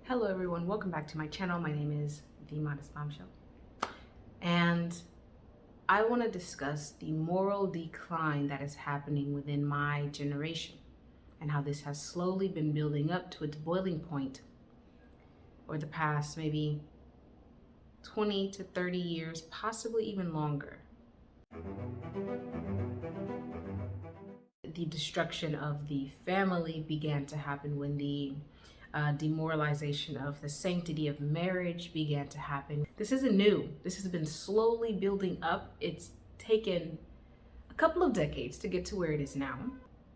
Hello everyone, welcome back to my channel. My name is the Modest Bombshell, and I want to discuss the moral decline that is happening within my generation and how this has slowly been building up to its boiling point over the past maybe 20 to 30 years, possibly even longer. The destruction of the family began to happen when the demoralization of the sanctity of marriage began to happen. This isn't new. This has been slowly building up. It's taken a couple of decades to get to where it is now.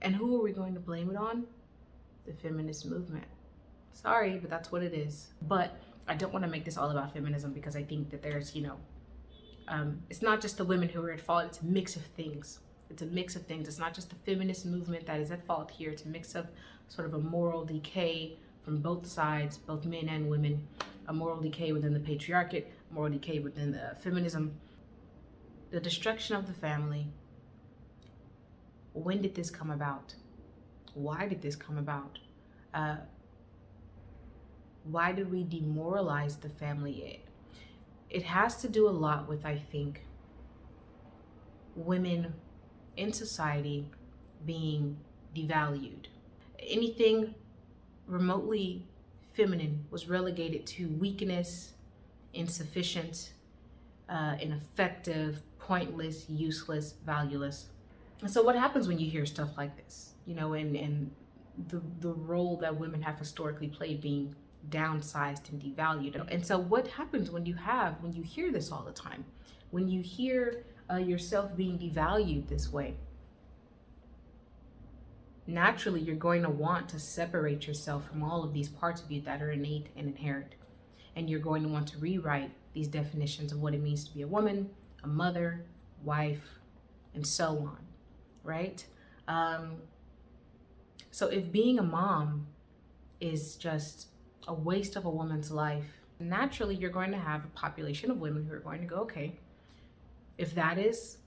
And who are we going to blame it on? The feminist movement. Sorry, but that's what it is. But I don't want to make this all about feminism, because I think that there's, it's not just the women who are at fault. It's a mix of things. It's a mix of things. It's not just the feminist movement that is at fault here. It's a mix of sort of a moral decay from both sides, both men and women, a moral decay within the patriarchate, a moral decay within the feminism, the destruction of the family. When did this come about? Why did this come about? Why did we demoralize the family? It has to do a lot with, I think, women in society being devalued. Anything remotely feminine was relegated to weakness, insufficient, ineffective, pointless, useless, valueless. And so what happens when you hear stuff like this, and the role that women have historically played being downsized and devalued? And so what happens when you hear this all the time, when you hear yourself being devalued this way? Naturally, you're going to want to separate yourself from all of these parts of you that are innate and inherent. And you're going to want to rewrite these definitions of what it means to be a woman, a mother, wife, and so on, right? So if being a mom is just a waste of a woman's life, naturally, you're going to have a population of women who are going to go, okay, if that is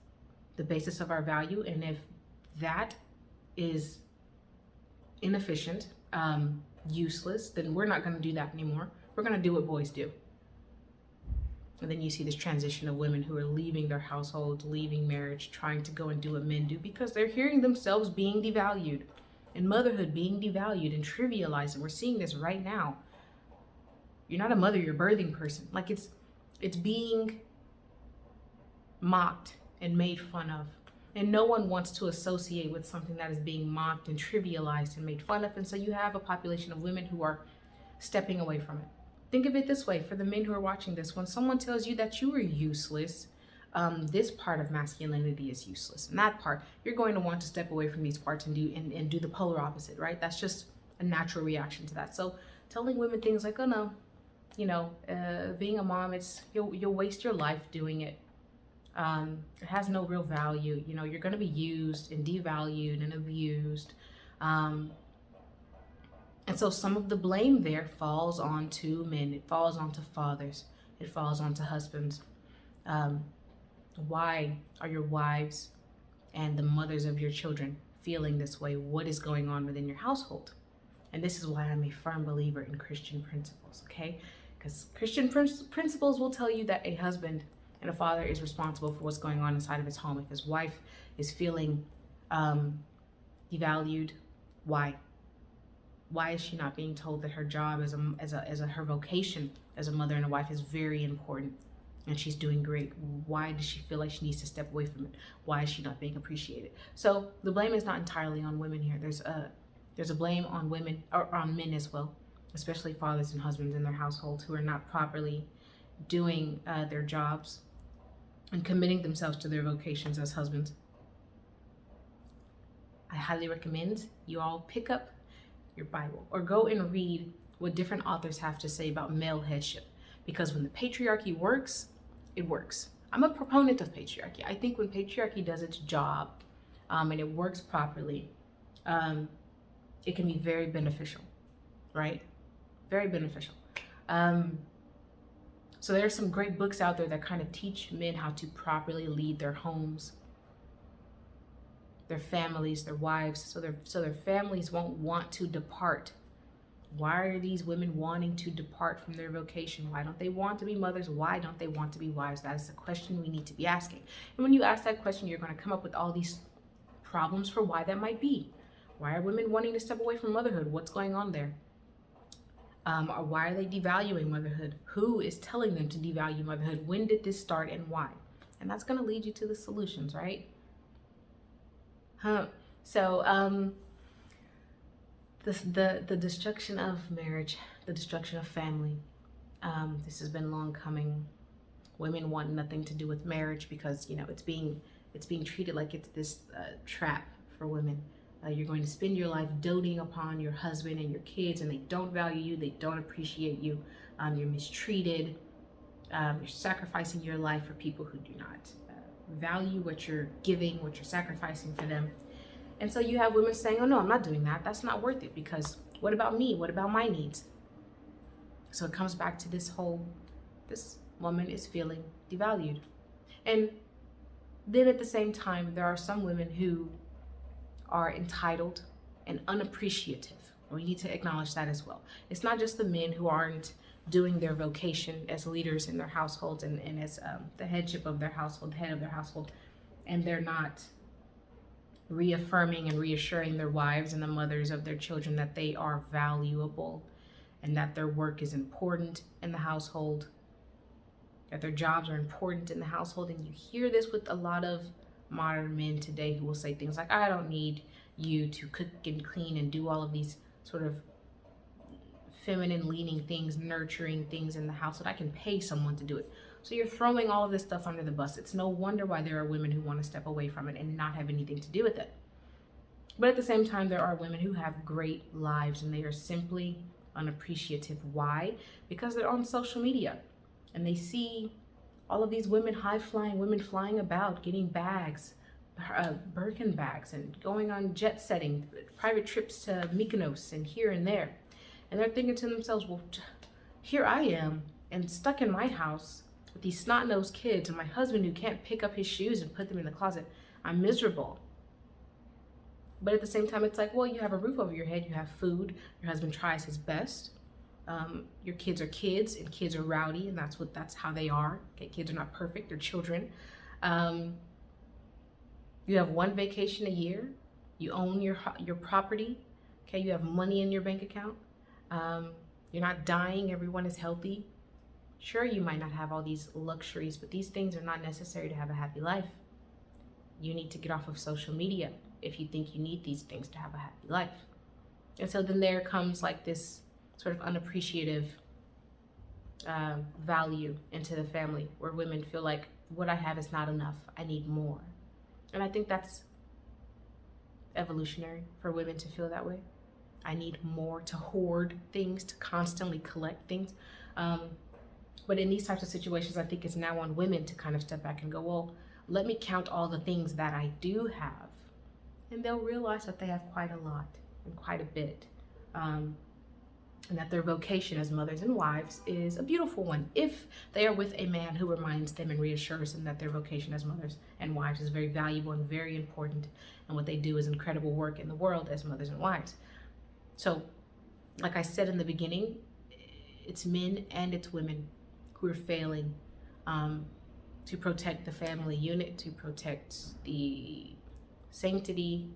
the basis of our value, and if that is inefficient, useless, then we're not going to do that anymore. We're going to do what boys do. And then you see this transition of women who are leaving their households, leaving marriage, trying to go and do what men do, because they're hearing themselves being devalued and motherhood being devalued and trivialized. And we're seeing this right now. You're not a mother, you're a birthing person. Like it's being mocked and made fun of. And no one wants to associate with something that is being mocked and trivialized and made fun of. And so you have a population of women who are stepping away from it. Think of it this way, for the men who are watching this: when someone tells you that you are useless, this part of masculinity is useless, and that part, you're going to want to step away from these parts and do the polar opposite, right? That's just a natural reaction to that. So telling women things like, oh no, being a mom, you'll waste your life doing it. It has no real value. You're going to be used and devalued and abused. And so some of the blame there falls onto men. It falls onto fathers. It falls onto husbands. Why are your wives and the mothers of your children feeling this way? What is going on within your household? And this is why I'm a firm believer in Christian principles, okay? Because Christian principles will tell you that a husband and a father is responsible for what's going on inside of his home. If his wife is feeling devalued, why? Why is she not being told that her job her vocation as a mother and a wife is very important and she's doing great? Why does she feel like she needs to step away from it? Why is she not being appreciated? So the blame is not entirely on women here. There's a blame on women, or on men as well, especially fathers and husbands in their households who are not properly doing their jobs and committing themselves to their vocations as husbands. I highly recommend you all pick up your Bible or go and read what different authors have to say about male headship, because when the patriarchy works, it works. I'm a proponent of patriarchy. I think when patriarchy does its job and it works properly, it can be very beneficial, right? Very beneficial. So there are some great books out there that kind of teach men how to properly lead their homes, their families, their wives, so their families won't want to depart Why are these women wanting to depart from their vocation? Why don't they want to be mothers? Why don't they want to be wives? That is the question we need to be asking. And when you ask that question, you're going to come up with all these problems for why that might be. Why are women wanting to step away from motherhood? What's going on there? Why are they devaluing motherhood? Who is telling them to devalue motherhood? When did this start and why? And that's going to lead you to the solutions, right? So the destruction of marriage, the destruction of family. This has been long coming. Women want nothing to do with marriage because, you know, it's being treated like it's this trap for women. You're going to spend your life doting upon your husband and your kids, and they don't value you, they don't appreciate you, you're mistreated, you're sacrificing your life for people who do not value what you're giving, what you're sacrificing for them. And so you have women saying, oh no, I'm not doing that, that's not worth it, because what about me, what about my needs? So it comes back to this woman is feeling devalued. And then at the same time, there are some women who are entitled and unappreciative. We need to acknowledge that as well. It's not just the men who aren't doing their vocation as leaders in their households and as the headship of their household, head of their household, and they're not reaffirming and reassuring their wives and the mothers of their children that they are valuable and that their work is important in the household, that their jobs are important in the household. And you hear this with a lot of modern men today who will say things like, I don't need you to cook and clean and do all of these sort of feminine leaning things, nurturing things in the house, that I can pay someone to do it. So you're throwing all of this stuff under the bus. It's no wonder why there are women who want to step away from it and not have anything to do with it. But at the same time, there are women who have great lives and they are simply unappreciative. Why? Because they're on social media and they see all of these women, high-flying women flying about, getting bags, Birkin bags, and going on jet setting, private trips to Mykonos and here and there. And they're thinking to themselves, well, here I am and stuck in my house with these snot-nosed kids and my husband who can't pick up his shoes and put them in the closet. I'm miserable. But at the same time, it's like, well, you have a roof over your head, you have food, your husband tries his best. Your kids are kids, and kids are rowdy, and that's how they are. Okay, kids are not perfect; they're children. You have one vacation a year. You own your property. Okay, you have money in your bank account. You're not dying. Everyone is healthy. Sure, you might not have all these luxuries, but these things are not necessary to have a happy life. You need to get off of social media if you think you need these things to have a happy life. And so then there comes like this sort of unappreciative value into the family, where women feel like what I have is not enough, I need more. And I think that's evolutionary for women to feel that way. I need more, to hoard things, to constantly collect things. But in these types of situations, I think it's now on women to kind of step back and go, well, let me count all the things that I do have. And they'll realize that they have quite a lot and quite a bit. And that their vocation as mothers and wives is a beautiful one if they are with a man who reminds them and reassures them that their vocation as mothers and wives is very valuable and very important, and what they do is incredible work in the world as mothers and wives. So, like I said in the beginning, it's men and it's women who are failing to protect the family unit, to protect the sanctity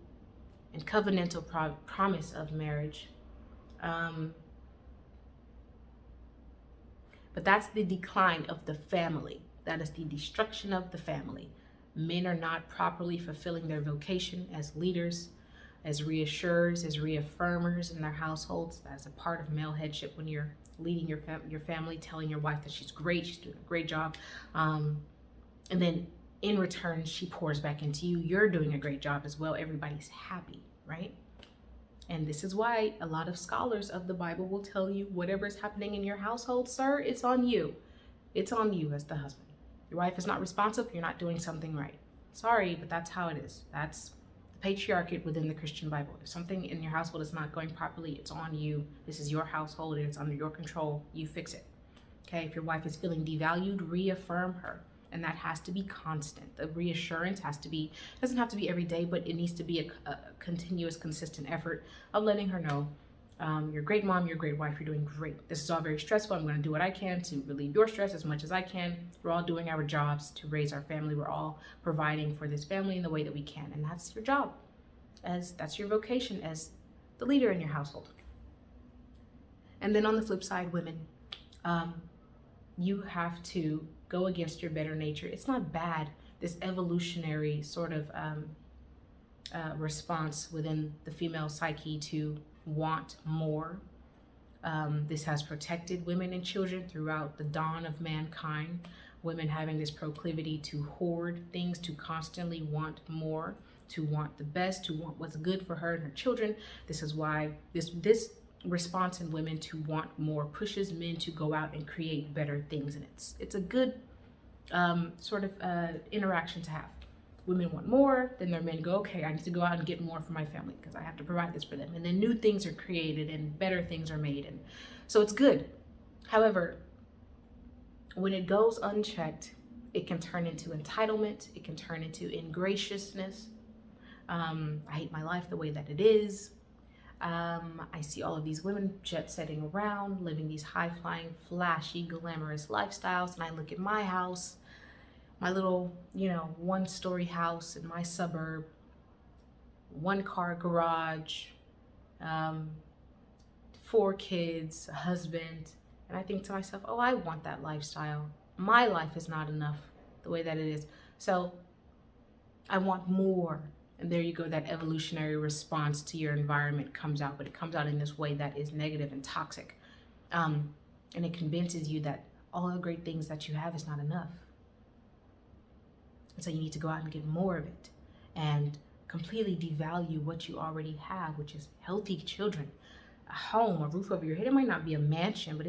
and covenantal promise of marriage. But that's the decline of the family. That is the destruction of the family. Men are not properly fulfilling their vocation as leaders, as reassurers, as reaffirmers in their households. That's a part of male headship, when you're leading your family, telling your wife that she's great, she's doing a great job. And then in return, she pours back into you. You're doing a great job as well. Everybody's happy, right? And this is why a lot of scholars of the Bible will tell you, whatever is happening in your household, sir, it's on you. It's on you as the husband. Your wife is not responsive, you're not doing something right. Sorry, but that's how it is. That's the patriarchate within the Christian Bible. If something in your household is not going properly, it's on you. This is your household and it's under your control. You fix it. Okay, if your wife is feeling devalued, reaffirm her. And that has to be constant. The reassurance has to be, doesn't have to be every day, but it needs to be a continuous, consistent effort of letting her know You're a great mom, you're a great wife, you're doing great. This is all very stressful. I'm going to do what I can to relieve your stress as much as I can. We're all doing our jobs to raise our family. We're all providing for this family in the way that we can. And that's your job, as that's your vocation as the leader in your household. And then on the flip side, women, you have to go against your better nature. It's not bad, this evolutionary sort of response within the female psyche to want more. This has protected women and children throughout the dawn of mankind. Women having this proclivity to hoard things, to constantly want more, to want the best, to want what's good for her and her children. This is why this response in women to want more pushes men to go out and create better things. And it's a good sort of interaction to have. Women want more, then their men go, okay, I need to go out and get more for my family because I have to provide this for them. And then new things are created and better things are made. And so it's good. However, when it goes unchecked, it can turn into entitlement. It can turn into ingraciousness. I hate my life the way that it is. I see all of these women jet setting around, living these high-flying, flashy, glamorous lifestyles. And I look at my house, my little, one-story house in my suburb, one-car garage, 4 kids, a husband. And I think to myself, oh, I want that lifestyle. My life is not enough the way that it is. So I want more. And there you go, that evolutionary response to your environment comes out, but it comes out in this way that is negative and toxic. And it convinces you that all the great things that you have is not enough. And so you need to go out and get more of it and completely devalue what you already have, which is healthy children, a home, a roof over your head. It might not be a mansion, but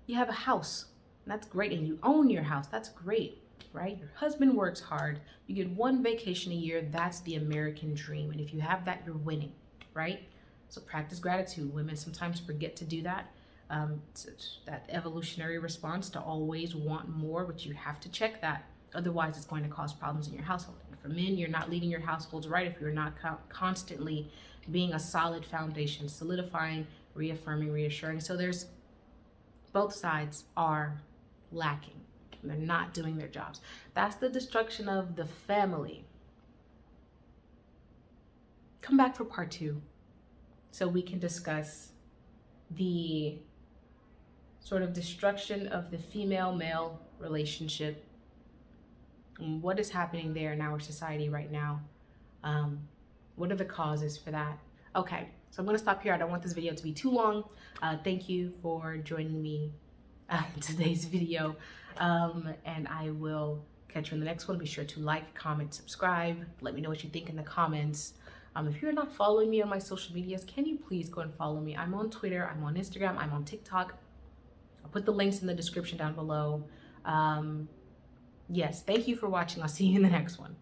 you have a house. And that's great. And you own your house. That's great. Right? Your husband works hard. You get 1 vacation a year. That's the American dream. And if you have that, you're winning, right? So practice gratitude. Women sometimes forget to do that. It's that evolutionary response to always want more, but you have to check that. Otherwise, it's going to cause problems in your household. And for men, you're not leading your households right if you're not constantly being a solid foundation, solidifying, reaffirming, reassuring. So both sides are lacking. They're not doing their jobs. That's the destruction of the family. Come back for part 2 so we can discuss the sort of destruction of the female-male relationship and what is happening there in our society right now. What are the causes for that? Okay, so I'm going to stop here. I don't want this video to be too long. Thank you for joining me in today's video. And I will catch you in the next one. Be sure to like, comment, subscribe. Let me know what you think in the comments. If you're not following me on my social medias, can you please go and follow me? I'm on Twitter, I'm on Instagram, I'm on TikTok. I'll put the links in the description down below. Yes, thank you for watching. I'll see you in the next one.